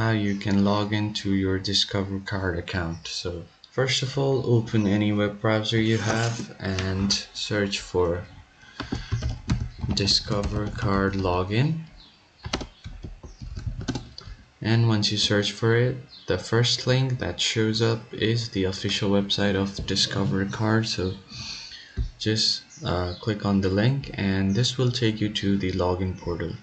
how you can log into your Discover Card account. So first of all, open any web browser you have and search for Discover Card Login. And once you search for it, the first link that shows up is the official website of Discover Card. So just click on the link and this will take you to the login portal.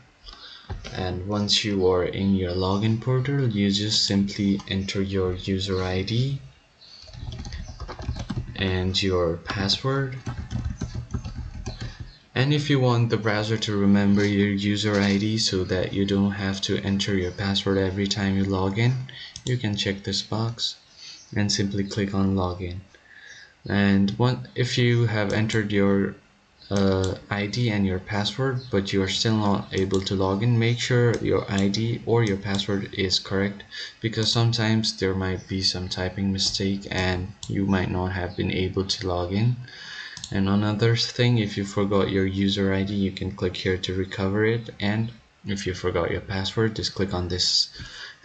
And once you are in your login portal, you just simply enter your user ID and your password. And if you want the browser to remember your user ID so that you don't have to enter your password every time you log in, you can check this box and simply click on login. And if you have entered your ID and your password but you are still not able to log in, make sure your ID or your password is correct, because sometimes there might be some typing mistake and you might not have been able to log in. And another thing, if you forgot your user ID, you can click here to recover it, and if you forgot your password, just click on this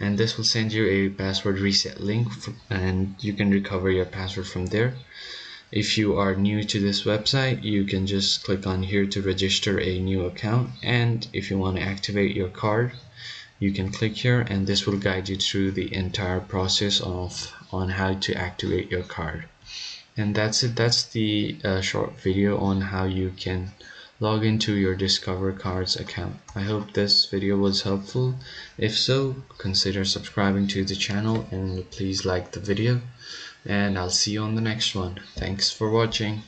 and this will send you a password reset link and you can recover your password from there. If you are new to this website, you can just click on here to register a new account, and if you want to activate your card, you can click here and this will guide you through the entire process on how to activate your card. And that's it. That's the short video on how you can log into your Discover Cards account. I hope this video was helpful. If so, consider subscribing to the channel and please like the video, and I'll see you on the next one. Thanks for watching.